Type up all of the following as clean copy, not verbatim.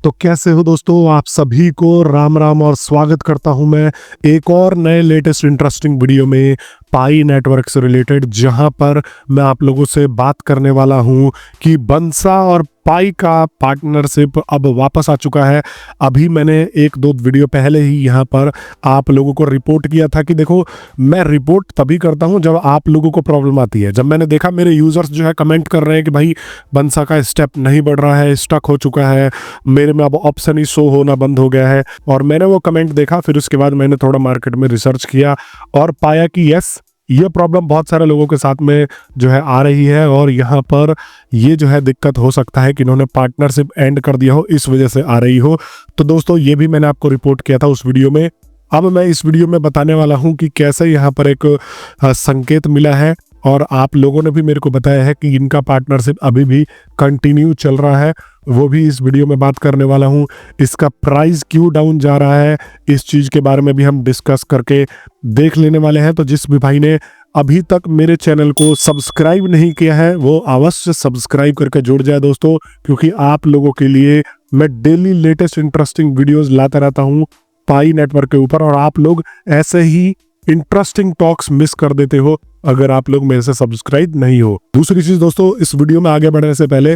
तो कैसे हो दोस्तों, आप सभी को राम राम और स्वागत करता हूं मैं एक और नए लेटेस्ट इंटरेस्टिंग वीडियो में पाई नेटवर्क से रिलेटेड, जहां पर मैं आप लोगों से बात करने वाला हूं कि बंसा और पाई का पार्टनरशिप अब वापस आ चुका है। अभी मैंने एक दो वीडियो पहले ही यहां पर आप लोगों को रिपोर्ट किया था कि देखो, मैं रिपोर्ट तभी करता हूं जब आप लोगों को प्रॉब्लम आती है। जब मैंने देखा मेरे यूजर्स जो है कमेंट कर रहे हैं कि भाई बंसा का स्टेप नहीं बढ़ रहा है, स्टक हो चुका है, मेरे में अब ऑप्शन ही शो होना बंद हो गया है, और मैंने वो कमेंट देखा। फिर उसके बाद मैंने थोड़ा मार्केट में रिसर्च किया और पाया कि यस, ये प्रॉब्लम बहुत सारे लोगों के साथ में जो है आ रही है, और यहाँ पर ये जो है दिक्कत हो सकता है कि इन्होंने पार्टनरशिप एंड कर दिया हो, इस वजह से आ रही हो। तो दोस्तों, ये भी मैंने आपको रिपोर्ट किया था उस वीडियो में। अब मैं इस वीडियो में बताने वाला हूं कि कैसे यहाँ पर एक संकेत मिला है, और आप लोगों ने भी मेरे को बताया है कि इनका पार्टनरशिप अभी भी कंटिन्यू चल रहा है, वो भी इस वीडियो में बात करने वाला हूं। इसका प्राइस क्यों डाउन जा रहा है, इस चीज़ के बारे में भी हम डिस्कस करके देख लेने वाले हैं। तो जिस भी भाई ने अभी तक मेरे चैनल को सब्सक्राइब नहीं किया है, वो अवश्य सब्सक्राइब करके जुड़ जाए दोस्तों, क्योंकि आप लोगों के लिए मैं डेली लेटेस्ट इंटरेस्टिंग वीडियोज़ लाता रहता हूँ पाई नेटवर्क के ऊपर, और आप लोग ऐसे ही इंटरेस्टिंग टॉक्स मिस कर देते हो अगर आप लोग मेरे से सब्सक्राइब नहीं हो। दूसरी चीज दोस्तों, इस वीडियो में आगे बढ़ने से पहले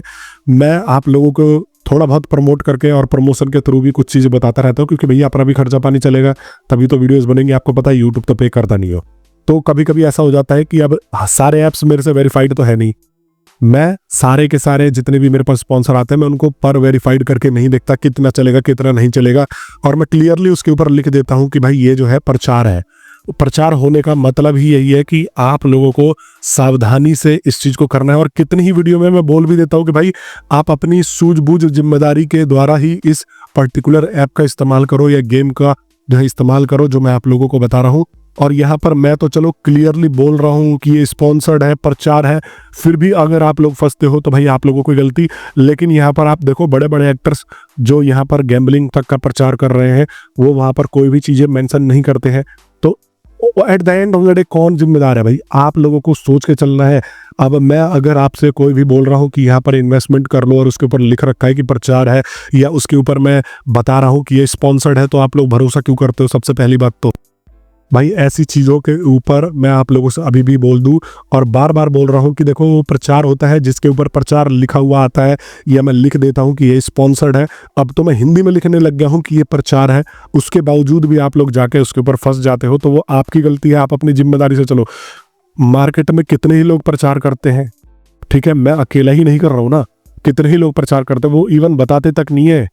मैं आप लोगों को थोड़ा बहुत प्रमोट करके और प्रमोशन के थ्रू भी कुछ चीजें बताता रहता हूँ, क्योंकि भैया अपना भी खर्चा पानी चलेगा, तभी तो वीडियोस बनेंगे। आपको पता है यूट्यूब तो पे करता नहीं हो, तो कभी कभी ऐसा हो जाता है कि अब सारे ऐप्स मेरे से वेरीफाइड तो है नहीं। मैं सारे के सारे जितने भी मेरे पास स्पॉन्सर आते हैं, मैं उनको पर वेरीफाइड करके नहीं देखता कितना चलेगा कितना नहीं चलेगा, और मैं क्लियरली उसके ऊपर लिख देता हूँ कि भाई ये जो है प्रचार है। प्रचार होने का मतलब ही यही है कि आप लोगों को सावधानी से इस चीज को करना है। और कितनी ही वीडियो में मैं बोल भी देता हूं कि भाई आप अपनी सूझबूझ जिम्मेदारी के द्वारा ही इस पर्टिकुलर ऐप का इस्तेमाल करो या गेम का जो है इस्तेमाल करो, जो मैं आप लोगों को बता रहा हूं। और यहाँ पर मैं तो चलो क्लियरली बोल रहा हूँ कि ये स्पॉन्सर्ड है, प्रचार है, फिर भी अगर आप लोग फंसते हो तो भाई आप लोगों को गलती। लेकिन यहाँ पर आप देखो, बड़े बड़े एक्टर्स जो यहाँ पर गैम्बलिंग तक का प्रचार कर रहे हैं, वो वहाँ पर कोई भी चीजें मेंशन नहीं करते हैं। तो at the end of the day कौन जिम्मेदार है भाई? आप लोगों को सोच के चलना है। अब मैं अगर आपसे कोई भी बोल रहा हूँ कि यहाँ पर इन्वेस्टमेंट कर लो और उसके ऊपर लिख रखा है कि प्रचार है, या उसके ऊपर मैं बता रहा हूँ कि ये स्पॉन्सर्ड है, तो आप लोग भरोसा क्यों करते हो? सबसे पहली बात तो भाई ऐसी चीज़ों के ऊपर मैं आप लोगों से अभी भी बोल दूं और बार बार बोल रहा हूं कि देखो, वो प्रचार होता है जिसके ऊपर प्रचार लिखा हुआ आता है, या मैं लिख देता हूं कि ये स्पॉन्सर्ड है। अब तो मैं हिंदी में लिखने लग गया हूं कि ये प्रचार है, उसके बावजूद भी आप लोग जाके उसके ऊपर फंस जाते हो, तो वो आपकी गलती है। आप अपनी जिम्मेदारी से चलो। मार्केट में कितने ही लोग प्रचार करते हैं, ठीक है, मैं अकेला ही नहीं कर रहा हूँ ना, कितने ही लोग प्रचार करते हैं, वो इवन बताते तक नहीं है।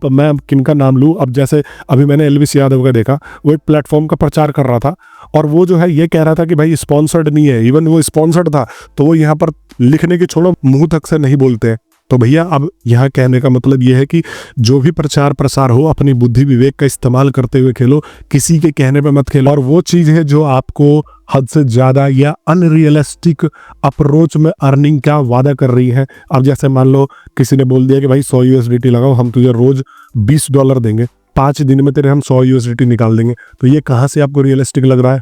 मैं किनका नाम लूँ? अब जैसे अभी मैंने एलविस यादव का देखा, वो एक प्लेटफॉर्म का प्रचार कर रहा था, और वो जो है ये कह रहा था कि भाई स्पॉन्सर्ड नहीं है। इवन वो स्पॉन्सर्ड था तो वो यहाँ पर लिखने की छोड़ो, मुंह तक से नहीं बोलते हैं। तो भैया अब यहाँ कहने का मतलब ये है कि जो भी प्रचार प्रसार हो, अपनी बुद्धि विवेक का इस्तेमाल करते हुए खेलो, किसी के कहने पे मत खेलो। और वो चीज़ है जो आपको हद से ज़्यादा या अनरियलिस्टिक अप्रोच में अर्निंग का वादा कर रही है। अब जैसे मान लो किसी ने बोल दिया कि भाई 100 USDT लगाओ, हम तुझे रोज $20 देंगे, 5 दिन में तेरे हम 100 USDT निकाल देंगे। तो ये कहाँ से आपको रियलिस्टिक लग रहा है?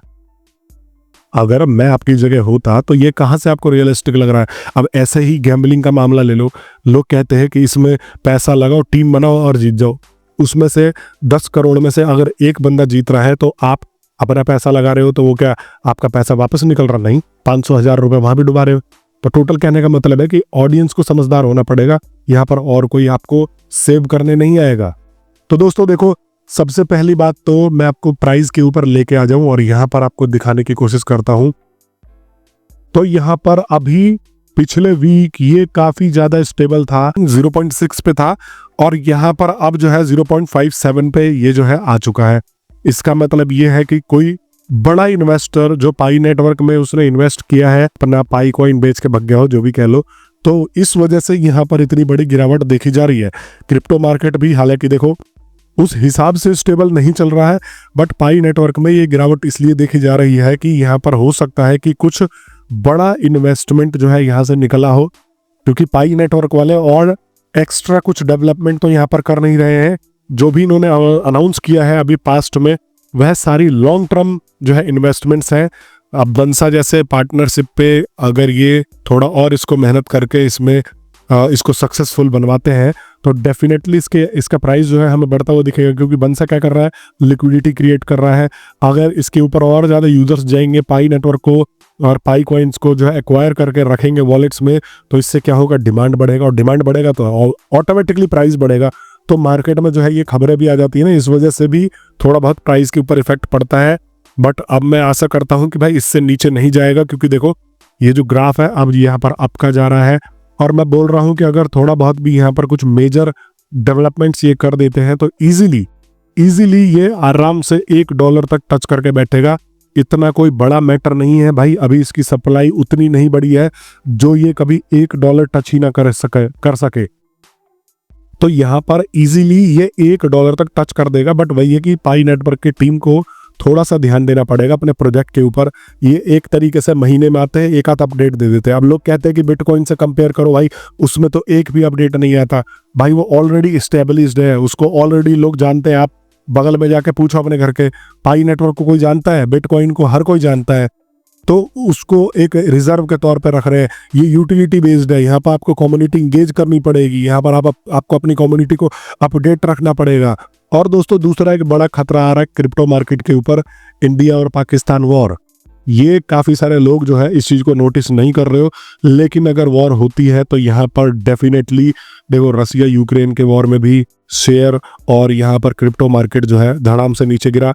अगर मैं आपकी जगह होता तो ये कहाँ से आपको रियलिस्टिक लग रहा है? अब ऐसे ही गैम्बलिंग का मामला ले लो, लोग कहते हैं कि इसमें पैसा लगाओ, टीम बनाओ और जीत जाओ। उसमें से 10 करोड़ में से अगर एक बंदा जीत रहा है, तो आप अपना पैसा लगा रहे हो, तो वो क्या आपका पैसा वापस निकल रहा? नहीं, 500,000 रुपये वहां भी डुबा रहे हो। तो टोटल कहने का मतलब है कि ऑडियंस को समझदार होना पड़ेगा यहाँ पर, और कोई आपको सेव करने नहीं आएगा। तो दोस्तों देखो, सबसे पहली बात तो मैं आपको प्राइस के ऊपर लेके आ जाऊं और यहां पर आपको दिखाने की कोशिश करता हूं। तो यहां पर अभी पिछले वीक ये काफी ज्यादा स्टेबल था, 0.6 पे था, और यहां पर अब जो है 0.57 पे ये जो है आ चुका है। इसका मतलब ये है कि कोई बड़ा इन्वेस्टर जो पाई नेटवर्क में उसने इन्वेस्ट किया है, अपना पाई कॉइन बेच के भग गया हो, जो भी कह लो, तो इस वजह से यहाँ पर इतनी बड़ी गिरावट देखी जा रही है। क्रिप्टो मार्केट भी हालांकि देखो उस हिसाब से स्टेबल नहीं चल रहा है, बट पाई नेटवर्क में ये गिरावट इसलिए देखी जा रही है कि यहाँ पर हो सकता है कि कुछ बड़ा इन्वेस्टमेंट जो है यहाँ से निकला हो, क्योंकि पाई नेटवर्क वाले और एक्स्ट्रा कुछ डेवलपमेंट तो यहाँ पर कर नहीं रहे हैं। जो भी इन्होंने अनाउंस किया है अभी पास्ट में, वह सारी लॉन्ग टर्म जो है इन्वेस्टमेंट्स हैं। अब बंसा जैसे पार्टनरशिप पे अगर ये थोड़ा और इसको मेहनत करके इसमें इसको सक्सेसफुल बनवाते हैं, तो डेफिनेटली इसका प्राइस जो है हमें बढ़ता हुआ दिखेगा, क्योंकि बंसा क्या कर रहा है, लिक्विडिटी क्रिएट कर रहा है। अगर इसके ऊपर और ज़्यादा यूजर्स जाएंगे पाई नेटवर्क को और पाई कॉइन्स को जो है एक्वायर करके रखेंगे वॉलेट्स में, तो इससे क्या होगा, डिमांड बढ़ेगा, और डिमांड बढ़ेगा तो ऑटोमेटिकली प्राइस बढ़ेगा। तो मार्केट में जो है ये खबरें भी आ जाती है ना, इस वजह से भी थोड़ा बहुत प्राइस के ऊपर इफेक्ट पड़ता है। बट अब मैं आशा करता हूं कि भाई इससे नीचे नहीं जाएगा, क्योंकि देखो ये जो ग्राफ है अब यहाँ पर अप का जा रहा है, और मैं बोल रहा हूं कि अगर थोड़ा बहुत भी यहाँ पर कुछ मेजर डेवलपमेंट्स ये कर देते हैं तो इजीली ये आराम से $1 तक टच करके बैठेगा। इतना कोई बड़ा मैटर नहीं है भाई, अभी इसकी सप्लाई उतनी नहीं बढ़ी है जो ये कभी $1 टच ही ना कर सके। तो यहाँ पर इजीली ये $1 तक टच कर देगा। बट वही है कि पाई नेटवर्क की टीम को थोड़ा सा ध्यान देना पड़ेगा अपने प्रोजेक्ट के ऊपर। ये एक तरीके से महीने में आते हैं, एक आध अपडेट दे देते हैं। अब लोग कहते हैं कि बिटकॉइन से कंपेयर करो, भाई उसमें तो एक भी अपडेट नहीं आता। भाई वो ऑलरेडी स्टेबलिश्ड है, उसको ऑलरेडी लोग जानते हैं। आप बगल में जाके पूछो अपने घर के, पाई नेटवर्क को कोई जानता है? बिटकॉइन को हर कोई जानता है। तो उसको एक रिजर्व के तौर पर रख रहे हैं। ये यूटिलिटी बेस्ड है, यहाँ पर आपको कम्युनिटी इंगेज करनी पड़ेगी, यहाँ पर आपको अपनी कम्युनिटी को अपडेट रखना पड़ेगा। और दोस्तों दूसरा एक बड़ा खतरा आ रहा है क्रिप्टो मार्केट के ऊपर, इंडिया और पाकिस्तान वॉर। ये काफ़ी सारे लोग जो है इस चीज़ को नोटिस नहीं कर रहे हो, लेकिन अगर वॉर होती है तो यहाँ पर डेफिनेटली देखो, रसिया यूक्रेन के वॉर में भी शेयर और यहाँ पर क्रिप्टो मार्केट जो है धड़ाम से नीचे गिरा।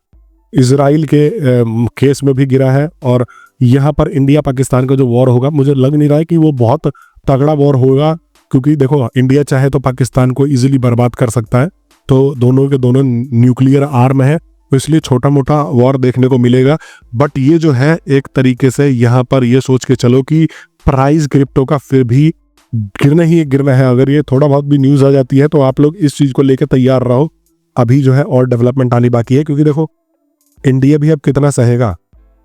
इजराइल के केस में भी गिरा है। और यहाँ पर इंडिया पाकिस्तान का जो वॉर होगा, मुझे लग नहीं रहा है कि वो बहुत तगड़ा वॉर होगा, क्योंकि देखो इंडिया चाहे तो पाकिस्तान को इजीली बर्बाद कर सकता है। तो दोनों के दोनों न्यूक्लियर आर्म है, तो इसलिए छोटा मोटा वॉर देखने को मिलेगा। बट ये जो है एक तरीके से यहाँ पर ये सोच के चलो कि प्राइस क्रिप्टो का फिर भी गिरना ही गिरना है। अगर ये थोड़ा बहुत भी न्यूज़ आ जाती है तो आप लोग इस चीज़ को लेकर तैयार रहो। अभी जो है और डेवलपमेंट आनी बाकी है, क्योंकि देखो इंडिया भी अब कितना सहेगा।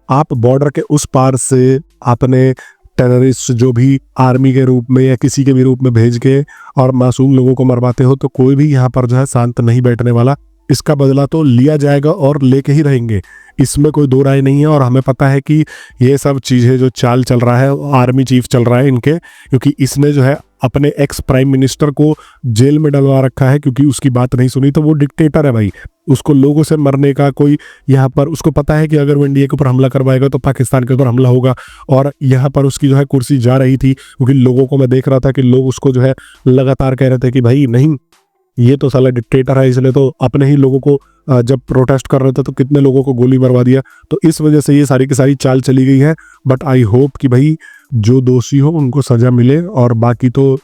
आप बॉर्डर के उस पार से अपने टेररिस्ट जो भी आर्मी के रूप में या किसी के भी रूप में भेज के और मासूम लोगों को मरवाते हो, तो कोई भी यहाँ पर जो है शांत नहीं बैठने वाला। इसका बदला तो लिया जाएगा और लेके ही रहेंगे, इसमें कोई दो राय नहीं है। और हमें पता है कि ये सब चीज़ें जो चाल चल रहा है, आर्मी चीफ चल रहा है इनके, क्योंकि इसने जो है अपने एक्स प्राइम मिनिस्टर को जेल में डलवा रखा है, क्योंकि उसकी बात नहीं सुनी। तो वो डिक्टेटर है भाई, उसको लोगों से मरने का कोई यहाँ पर, उसको पता है कि अगर वो इंडिया के ऊपर हमला करवाएगा तो पाकिस्तान के ऊपर हमला होगा। और यहाँ पर उसकी जो है कुर्सी जा रही थी, क्योंकि लोगों को मैं देख रहा था कि लोग उसको जो है लगातार कह रहे थे कि भाई नहीं, ये तो साला डिक्टेटर है, इसलिए तो अपने ही लोगों को जब प्रोटेस्ट कर रहे थे तो कितने लोगों को गोली मरवा दिया। तो इस वजह से ये सारी की सारी चाल चली गई है। बट आई होप कि भाई जो दोषी हो उनको सजा मिले, और बाकी तो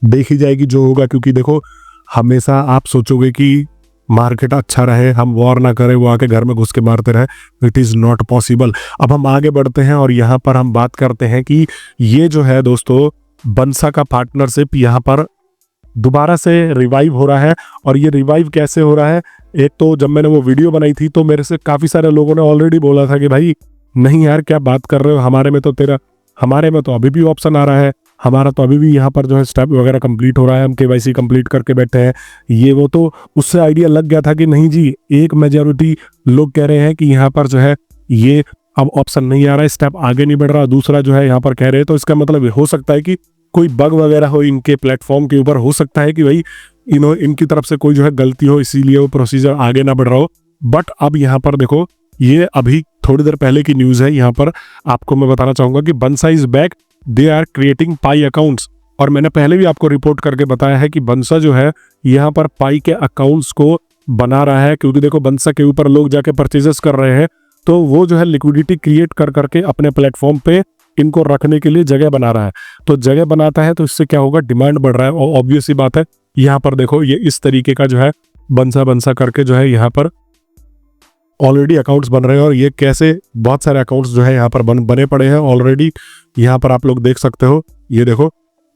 देखी जाएगी जो होगा। क्योंकि देखो हमेशा आप सोचोगे कि मार्केट अच्छा रहे, हम वॉर ना करें, वो आके घर में घुस के मारते रहे, इट इज़ नॉट पॉसिबल। अब हम आगे बढ़ते हैं और यहाँ पर हम बात करते हैं कि ये जो है दोस्तों बंसा का पार्टनरशिप यहाँ पर दोबारा से रिवाइव हो रहा है। और ये रिवाइव कैसे हो रहा है, एक तो जब मैंने वो वीडियो बनाई थी तो मेरे से काफ़ी सारे लोगों ने ऑलरेडी बोला था कि भाई नहीं यार क्या बात कर रहे हो, हमारे में तो अभी भी ऑप्शन आ रहा है, हमारा तो अभी भी यहाँ पर जो है स्टेप वगैरह कंप्लीट हो रहा है, हम KYC कंप्लीट करके बैठे हैं। ये वो तो उससे आइडिया लग गया था कि नहीं जी, एक मेजॉरिटी लोग कह रहे हैं कि यहाँ पर जो है ये अब ऑप्शन नहीं आ रहा है, स्टेप आगे नहीं बढ़ रहा। दूसरा जो है यहाँ पर कह रहे हैं, तो इसका मतलब हो सकता है कि कोई बग वगैरह हो इनके प्लेटफॉर्म के ऊपर, हो सकता है कि भाई इनकी तरफ से कोई जो है गलती हो, इसीलिए वो प्रोसीजर आगे ना बढ़ रहा हो। बट अब यहाँ पर देखो, ये अभी थोड़ी देर पहले की न्यूज़ है, यहाँ पर आपको मैं बताना चाहूँगा कि Binance is back, they are creating Pi accounts. और मैंने पहले भी आपको रिपोर्ट करके बताया है कि बंसा जो है यहाँ पर पाई के अकाउंट्स को बना रहा है, क्योंकि देखो बंसा के ऊपर लोग जाके परचेजेस कर रहे हैं, तो वो जो है लिक्विडिटी क्रिएट कर करके अपने प्लेटफॉर्म पे इनको रखने के लिए जगह बना रहा है। तो जगह बनाता है तो इससे क्या होगा, डिमांड बढ़ रहा है। और ऑब्वियस सी बात है, यहाँ पर देखो ये इस तरीके का जो है बंसा करके जो है यहाँ पर ऑलरेडी अकाउंट्स बन रहे हैं। और ये कैसे बहुत सारे अकाउंट्स जो है यहाँ पर बने पड़े हैं ऑलरेडी। यहाँ पर आप लोग देख सकते हो, ये देखो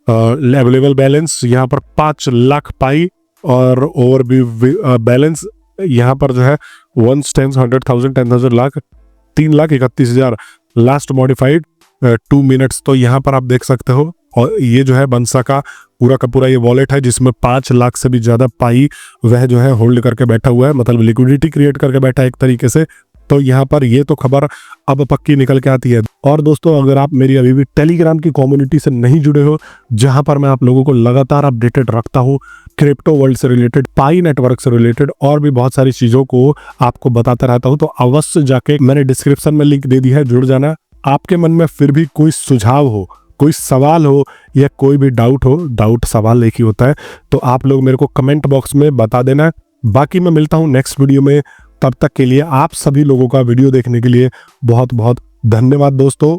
अवेलेबल बैलेंस यहाँ पर 5 लाख पाई, और ओवर भी बैलेंस यहाँ पर जो है 1 10 100,000 10,000 लाख 3,31,000 लास्ट मॉडिफाइड 2 मिनट्स। तो यहाँ पर आप देख सकते हो। और ये जो है बंसा का पूरा ये वॉलेट है, जिसमें 5 लाख से भी ज़्यादा पाई वह जो है होल्ड करके बैठा हुआ है, मतलब लिक्विडिटी क्रिएट करके बैठा है एक तरीके से। तो यहाँ पर ये तो खबर अब पक्की निकल के आती है। और दोस्तों, अगर आप मेरी अभी भी टेलीग्राम की कम्युनिटी से नहीं जुड़े हो, जहां पर मैं आप लोगों को लगातार अपडेटेड रखता हूं, क्रिप्टो वर्ल्ड से रिलेटेड, पाई नेटवर्क से रिलेटेड और भी बहुत सारी चीजों को आपको बताता रहता हूं, तो अवश्य जाके मैंने डिस्क्रिप्शन में लिंक दे दी है, जुड़ जाना। आपके मन में फिर भी कोई सुझाव हो, कोई सवाल हो या कोई भी डाउट हो, डाउट सवाल एक ही होता है, तो आप लोग मेरे को कमेंट बॉक्स में बता देना। बाकी मैं मिलता हूं नेक्स्ट वीडियो में। तब तक के लिए आप सभी लोगों का वीडियो देखने के लिए बहुत बहुत धन्यवाद दोस्तों।